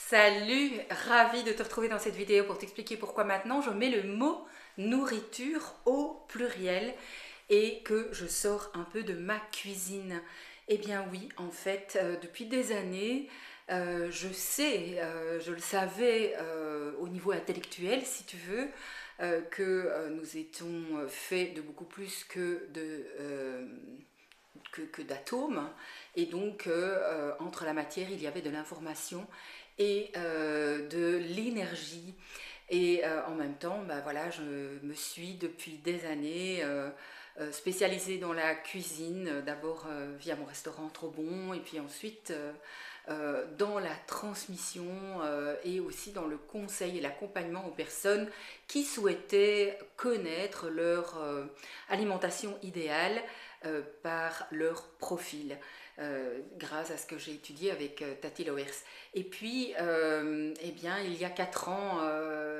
Salut, ravie de te retrouver dans cette vidéo pour t'expliquer pourquoi maintenant je mets le mot nourriture au pluriel et que je sors un peu de ma cuisine. Eh bien oui, en fait, depuis des années, je le savais au niveau intellectuel, si tu veux, que nous étions faits de beaucoup plus que d'atomes, et donc entre la matière il y avait de l'information et de l'énergie. Et en même temps, bah, voilà, je me suis depuis des années spécialisée dans la cuisine, d'abord via mon restaurant Trop Bon, et puis ensuite dans la transmission et aussi dans le conseil et l'accompagnement aux personnes qui souhaitaient connaître leur alimentation idéale par leur profil. Grâce à ce que j'ai étudié avec Tati Loers. Et puis, eh bien, il y a 4 ans,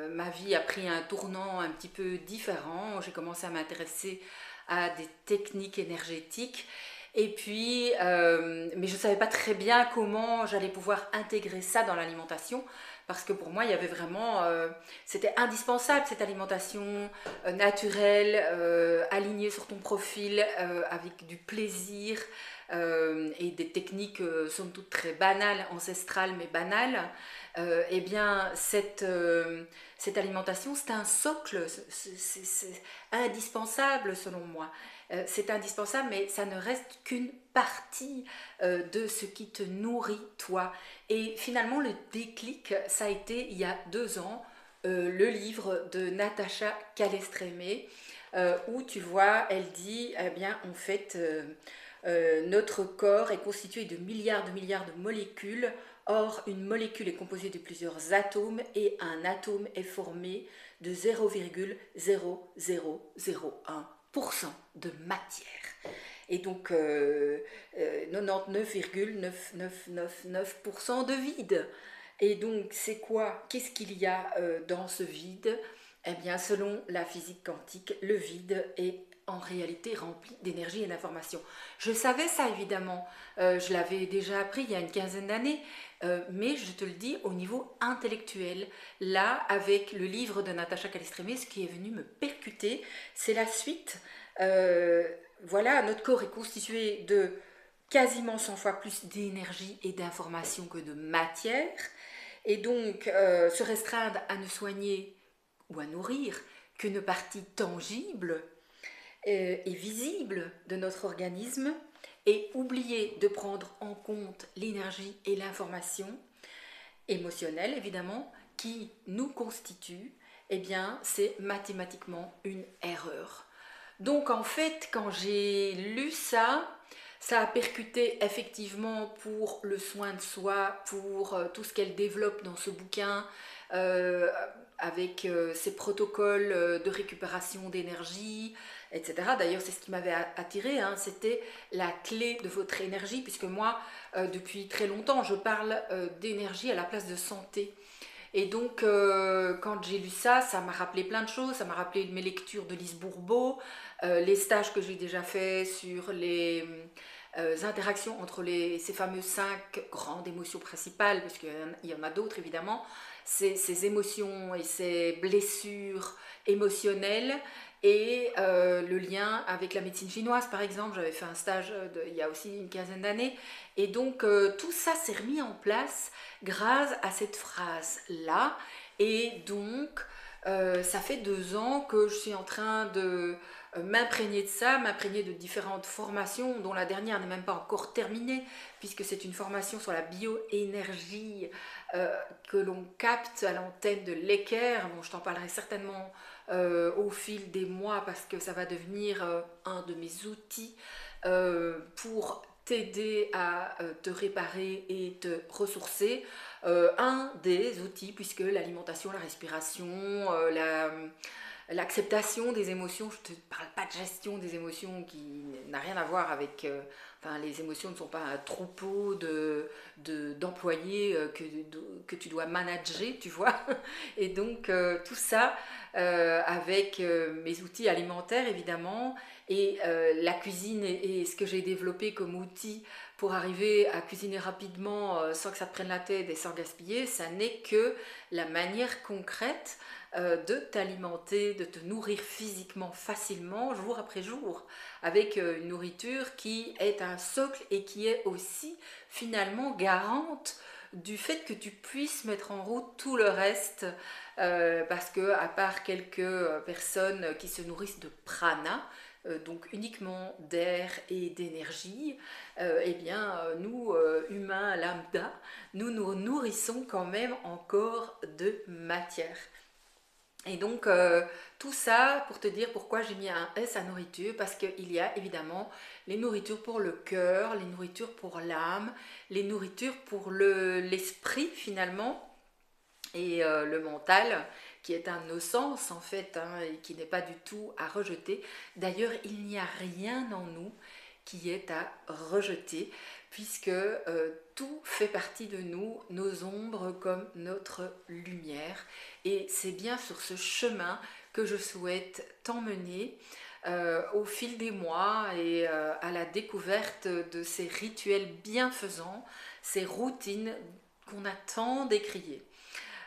ma vie a pris un tournant un petit peu différent. J'ai commencé à m'intéresser à des techniques énergétiques. Et puis, mais je ne savais pas très bien comment j'allais pouvoir intégrer ça dans l'alimentation, parce que pour moi, il y avait vraiment, c'était indispensable cette alimentation naturelle, alignée sur ton profil, avec du plaisir et des techniques somme toute très banales, ancestrales mais banales. Eh bien, cette alimentation, c'est un socle, c'est indispensable selon moi. C'est indispensable, mais ça ne reste qu'une partie de ce qui te nourrit toi. Et finalement, le déclic, ça a été il y a 2 ans, le livre de Natacha Calestrémé, où tu vois, elle dit, eh bien, en fait, notre corps est constitué de milliards de molécules. Or, une molécule est composée de plusieurs atomes et un atome est formé de 0,0001% de matière. Et donc 99,9999% de vide. Et donc c'est quoi? Qu'est-ce qu'il y a dans ce vide? Eh bien, selon la physique quantique, le vide est en réalité rempli d'énergie et d'information. Je savais ça évidemment, je l'avais déjà appris il y a une quinzaine d'années, mais je te le dis au niveau intellectuel, là avec le livre de Natacha Calestrémé, ce qui est venu me percuter, c'est la suite. Voilà, notre corps est constitué de quasiment 100 fois plus d'énergie et d'information que de matière, et donc se restreindre à ne soigner ou à nourrir qu'une partie tangible et visible de notre organisme, et oublier de prendre en compte l'énergie et l'information émotionnelle évidemment qui nous constitue, eh bien c'est mathématiquement une erreur. Donc en fait, quand j'ai lu ça, ça a percuté effectivement pour le soin de soi, pour tout ce qu'elle développe dans ce bouquin, euh, avec ses protocoles de récupération d'énergie, etc. D'ailleurs, c'est ce qui m'avait attiré, hein, c'était la clé de votre énergie, puisque moi, depuis très longtemps, je parle d'énergie à la place de santé. Et donc, quand j'ai lu ça, ça m'a rappelé plein de choses. Ça m'a rappelé mes lectures de Lise Bourbeau, les stages que j'ai déjà faits sur les interactions entre ces fameuses 5 grandes émotions principales, puisqu'il y en a d'autres évidemment, ces émotions et ces blessures émotionnelles, et le lien avec la médecine chinoise par exemple. J'avais fait un stage il y a aussi une quinzaine d'années, et donc tout ça s'est remis en place grâce à cette phrase-là. Et donc, ça fait 2 ans que je suis en train de m'imprégner de ça, m'imprégner de différentes formations, dont la dernière n'est même pas encore terminée, puisque c'est une formation sur la bioénergie que l'on capte à l'antenne de l'Équerre. Bon, je t'en parlerai certainement au fil des mois, parce que ça va devenir un de mes outils pour t'aider à te réparer et te ressourcer. Un des outils, puisque l'alimentation, la respiration, l'acceptation des émotions, je ne te parle pas de gestion des émotions qui n'a rien à voir avec... enfin, les émotions ne sont pas un troupeau d'employés que tu dois manager, tu vois. Et donc, tout ça avec mes outils alimentaires, évidemment, et la cuisine et ce que j'ai développé comme outil pour arriver à cuisiner rapidement sans que ça te prenne la tête et sans gaspiller, ça n'est que la manière concrète de t'alimenter, de te nourrir physiquement facilement jour après jour, avec une nourriture qui est un socle et qui est aussi finalement garante du fait que tu puisses mettre en route tout le reste, parce que à part quelques personnes qui se nourrissent de prana, donc uniquement d'air et d'énergie, eh bien nous, humains lambda, nous nous nourrissons quand même encore de matière. Et donc, tout ça pour te dire pourquoi j'ai mis un S à nourriture, parce qu'il y a évidemment les nourritures pour le cœur, les nourritures pour l'âme, les nourritures pour l'esprit finalement, et le mental, qui est un no-sens en fait, hein, et qui n'est pas du tout à rejeter. D'ailleurs, il n'y a rien en nous qui est à rejeter, puisque tout fait partie de nous, nos ombres comme notre lumière. Et c'est bien sur ce chemin que je souhaite t'emmener au fil des mois et à la découverte de ces rituels bienfaisants, ces routines qu'on a tant décriées.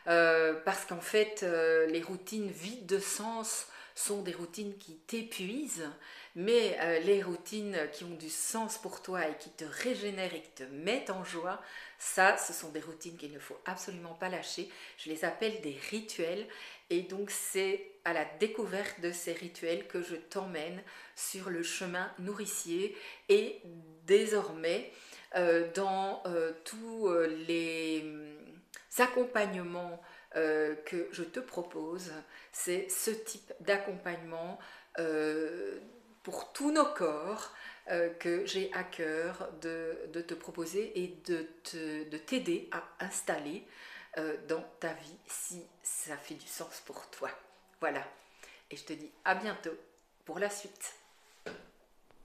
Parce qu'en fait, les routines vides de sens sont des routines qui t'épuisent, mais les routines qui ont du sens pour toi et qui te régénèrent et qui te mettent en joie, ça, ce sont des routines qu'il ne faut absolument pas lâcher. Je les appelle des rituels, et donc c'est à la découverte de ces rituels que je t'emmène sur le chemin nourricier, et désormais dans tous les accompagnements que je te propose, c'est ce type d'accompagnement pour tous nos corps que j'ai à cœur de te proposer et de t'aider à installer dans ta vie si ça fait du sens pour toi. Voilà, et je te dis à bientôt pour la suite.